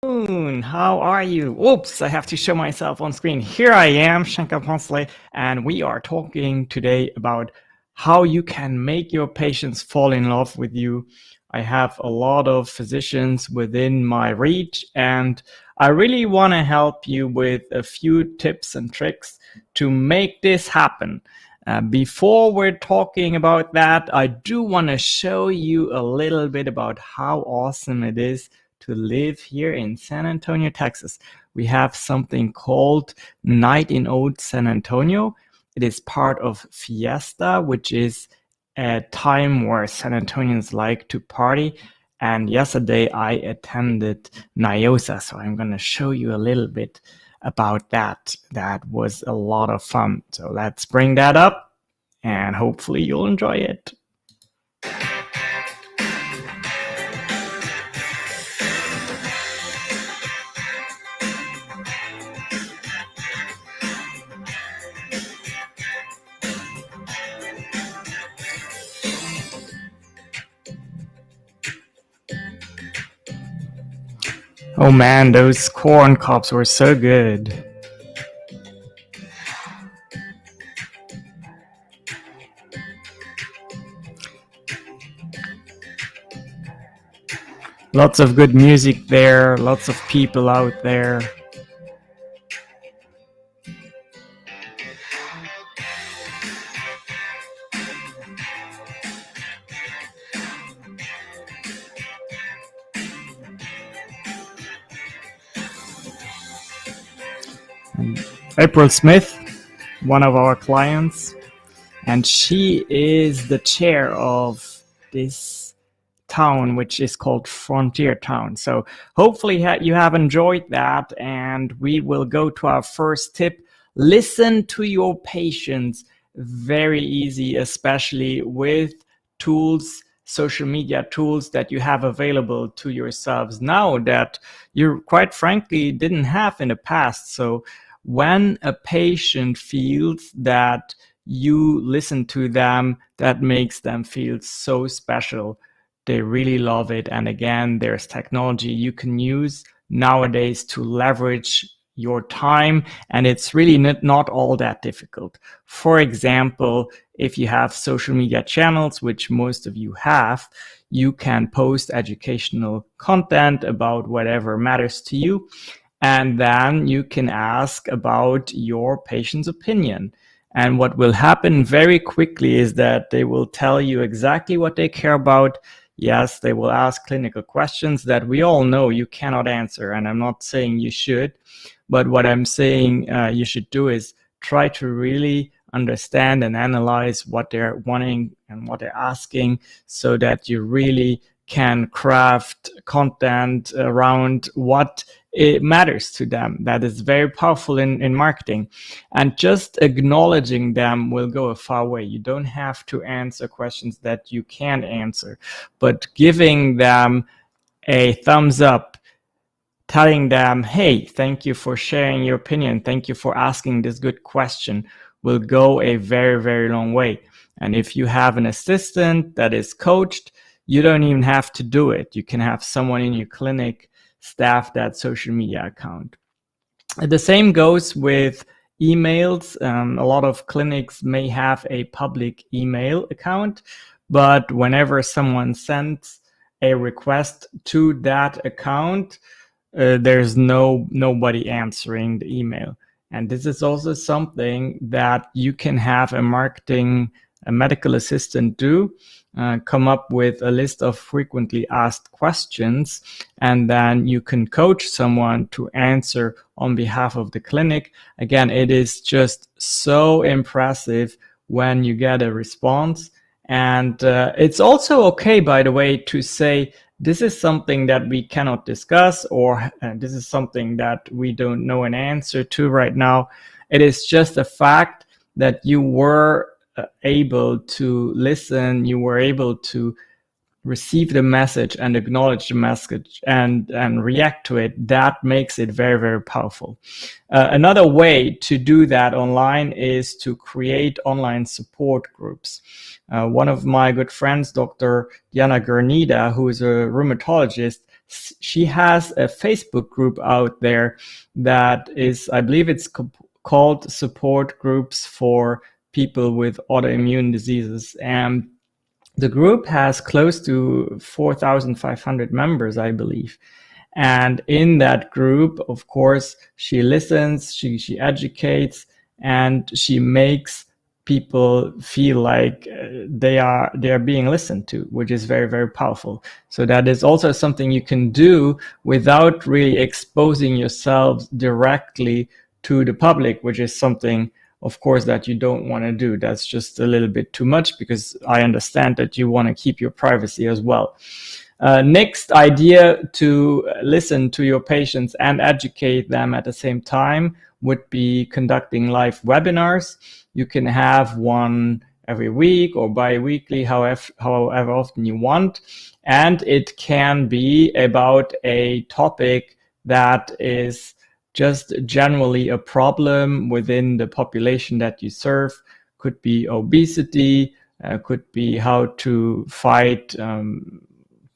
How are you? Oops, I have to show myself on screen. Here I am, Shankar Ponsley, and we are talking today about how you can make your patients fall in love with you. I have a lot of physicians within my reach, and I really want to help you with a few tips and tricks to make this happen. Before we're talking about that, I do want to show you a little bit about how awesome it is to live here in San Antonio, Texas. We have something called Night in Old San Antonio. It is part of Fiesta, which is a time where San Antonians like to party. And yesterday I attended Nyosa, so I'm going to show you a little bit about that. That was a lot of fun. So let's bring that up and hopefully you'll enjoy it. Oh man, those corn cobs were so good. Lots of good music there, lots of people out there. And April Smith, one of our clients, and she is the chair of this town, which is called Frontier Town. So hopefully you have enjoyed that, and we will go to our first tip. Listen to your patients. Very easy, especially with tools, social media tools that you have available to yourselves now that you quite frankly didn't have in the past. So when a patient feels that you listen to them, that makes them feel so special. They really love it. And again, there's technology you can use nowadays to leverage your time, and it's really not all that difficult. For example, if you have social media channels, which most of you have, you can post educational content about whatever matters to you, and then you can ask about your patient's opinion. And what will happen very quickly is that they will tell you exactly what they care about. Yes, they will ask clinical questions that we all know you cannot answer, and I'm not saying you should, but what I'm saying you should do is try to really understand and analyze what they're wanting and what they're asking, so that you really can craft content around what it matters to them. That is very powerful in marketing. And just acknowledging them will go a far way. You don't have to answer questions that you can't answer, but giving them a thumbs up, telling them, hey, thank you for sharing your opinion, thank you for asking this good question, will go a very, very long way. And if you have an assistant that is coached, you don't even have to do it. You can have someone in your clinic staff that social media account. The same goes with emails. A lot of clinics may have a public email account, but whenever someone sends a request to that account, there's nobody answering the email. And this is also something that you can have a medical assistant do. Come up with a list of frequently asked questions, and then you can coach someone to answer on behalf of the clinic. Again, it is just so impressive when you get a response. And it's also okay, by the way, to say, this is something that we cannot discuss, or this is something that we don't know an answer to right now. It is just a fact that you were able to listen, you were able to receive the message and acknowledge the message and react to it. That makes it very, very powerful. Another way to do that online is to create online support groups. One of my good friends, Dr. Diana Gernida, who is a rheumatologist, she has a Facebook group out there that is, I believe it's called Support Groups for People with Autoimmune Diseases. And the group has close to 4,500 members, I believe. And in that group, of course, she listens, she educates, and she makes people feel like they are being listened to, which is very, very powerful. So that is also something you can do without really exposing yourselves directly to the public, which is something, of course, that you don't want to do. That's just a little bit too much, because I understand that you want to keep your privacy as well. Next idea to listen to your patients and educate them at the same time would be conducting live webinars. You can have one every week or bi-weekly, however often you want. And it can be about a topic that is just generally a problem within the population that you serve. Could be obesity, could be how to fight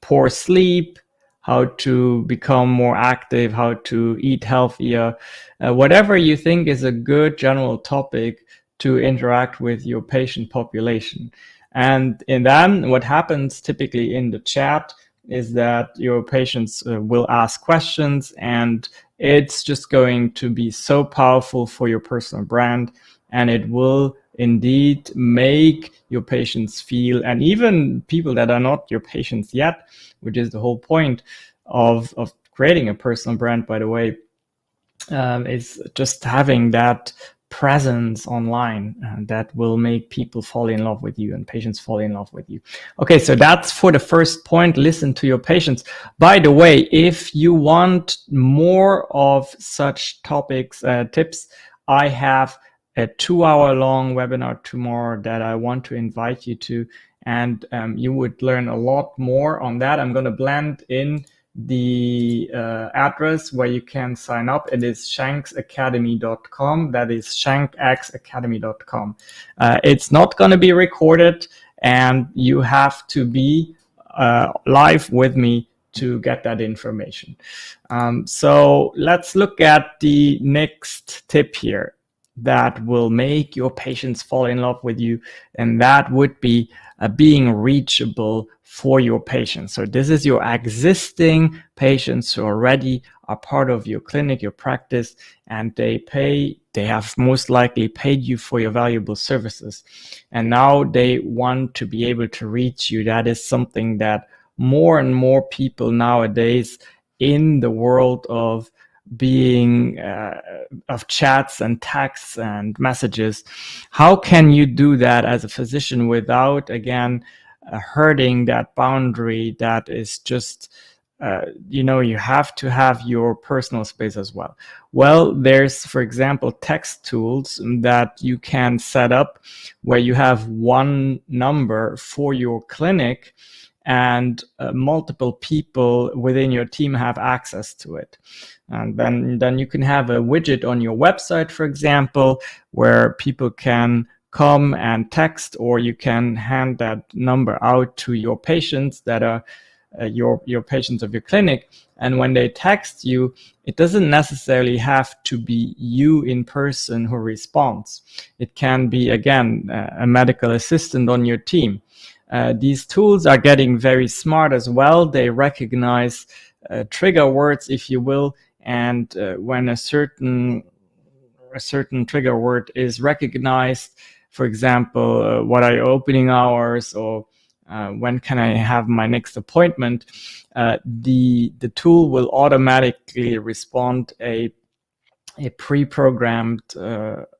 poor sleep, how to become more active, how to eat healthier, whatever you think is a good general topic to interact with your patient population. And then what happens typically in the chat is that your patients will ask questions, and it's just going to be so powerful for your personal brand, and it will indeed make your patients feel, and even people that are not your patients yet, which is the whole point of creating a personal brand, by the way, is just having that presence online that will make people fall in love with you and patients fall in love with you. Okay, so that's for the first point. Listen to your patients. By the way, if you want more of such topics, tips, I have a 2-hour-long webinar tomorrow that I want to invite you to, and you would learn a lot more on that. I'm going to blend in the address where you can sign up. It is shanksacademy.com. That is shankxacademy.com. It's not going to be recorded, and you have to be live with me to get that information. So let's look at the next tip here that will make your patients fall in love with you, and that would be being reachable for your patients. So this is your existing patients who already are part of your clinic, your practice, and they have most likely paid you for your valuable services. And now they want to be able to reach you. That is something that more and more people nowadays in the world of being of chats and texts and messages, how can you do that as a physician without, again, hurting that boundary that is just you have to have your personal space as well? Well, there's, for example, text tools that you can set up where you have one number for your clinic, and multiple people within your team have access to it. And then you can have a widget on your website, for example, where people can come and text, or you can hand that number out to your patients that are your patients of your clinic. And when they text you, it doesn't necessarily have to be you in person who responds. It can be, again, a medical assistant on your team. These tools are getting very smart as well. They recognize trigger words, if you will, and when a certain trigger word is recognized, for example, what are your opening hours, or when can I have my next appointment, the tool will automatically respond a pre-programmed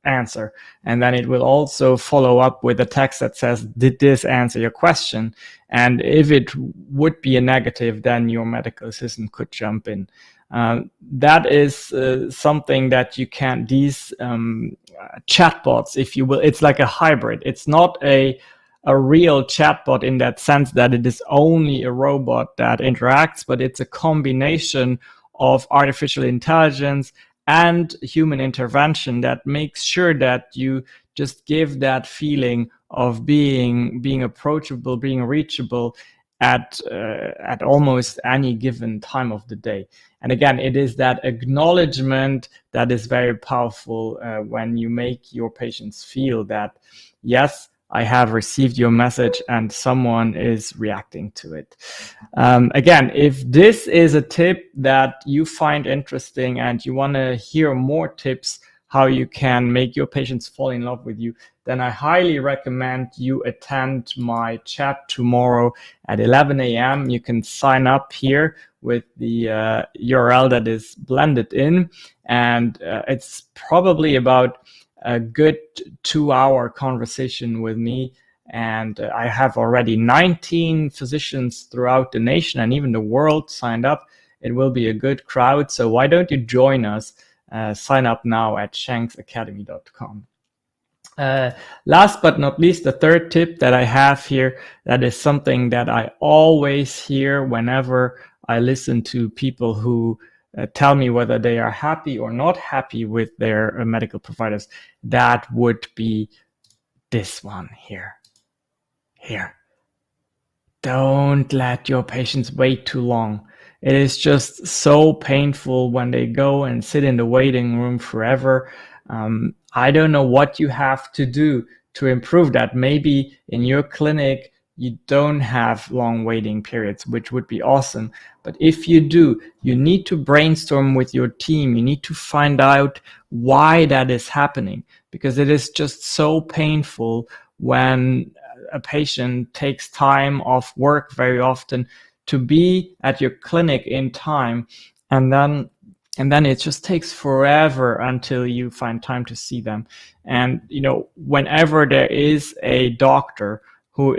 answer, and then it will also follow up with a text that says, did this answer your question? And if it would be a negative, then your medical assistant could jump in. That is something that you can, these chatbots, if you will, it's like a hybrid. It's not a real chatbot in that sense that it is only a robot that interacts, but it's a combination of artificial intelligence and human intervention that makes sure that you just give that feeling of being approachable, being reachable, at almost any given time of the day. And again, it is that acknowledgement that is very powerful when you make your patients feel that, yes, I have received your message and someone is reacting to it. Again, if this is a tip that you find interesting and you want to hear more tips how you can make your patients fall in love with you, then I highly recommend you attend my chat tomorrow at 11 a.m. You can sign up here with the URL that is blended in, and it's probably about a good 2-hour conversation with me. And I have already 19 physicians throughout the nation and even the world signed up. It will be a good crowd. So why don't you join us? Sign up now at shanksacademy.com. Last but not least, the third tip that I have here, that is something that I always hear whenever I listen to people who tell me whether they are happy or not happy with their medical providers. That would be this one here. Don't let your patients wait too long. It is just so painful when they go and sit in the waiting room forever. I don't know what you have to do to improve that. Maybe in your clinic, you don't have long waiting periods, which would be awesome. But if you do, you need to brainstorm with your team. You need to find out why that is happening, because it is just so painful when a patient takes time off work very often to be at your clinic in time, and then it just takes forever until you find time to see them. And whenever there is a doctor who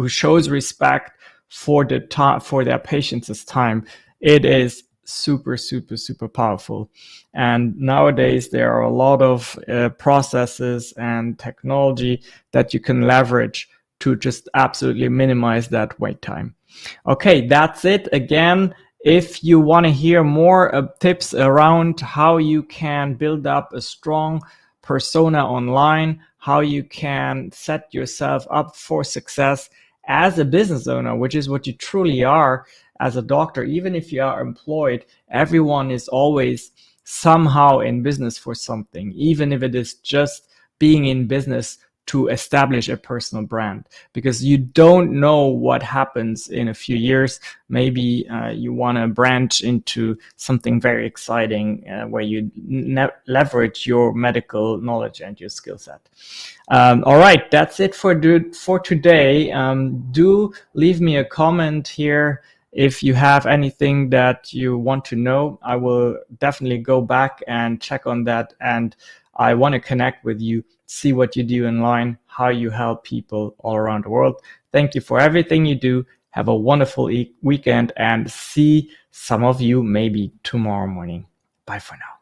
shows respect for the time for their patients' time, it is super, super, super powerful. And nowadays there are a lot of processes and technology that you can leverage to just absolutely minimize that wait time. Okay, that's it. Again, if you want to hear more tips around how you can build up a strong persona online, how you can set yourself up for success as a business owner, which is what you truly are as a doctor. Even if you are employed, everyone is always somehow in business for something, even if it is just being in business to establish a personal brand, because you don't know what happens in a few years. Maybe you want to branch into something very exciting where you leverage your medical knowledge and your skill set. All right, that's it for today. Do leave me a comment here if you have anything that you want to know. I will definitely go back and check on that, and I want to connect with you, see what you do online, how you help people all around the world. Thank you for everything you do. Have a wonderful weekend, and see some of you maybe tomorrow morning. Bye for now.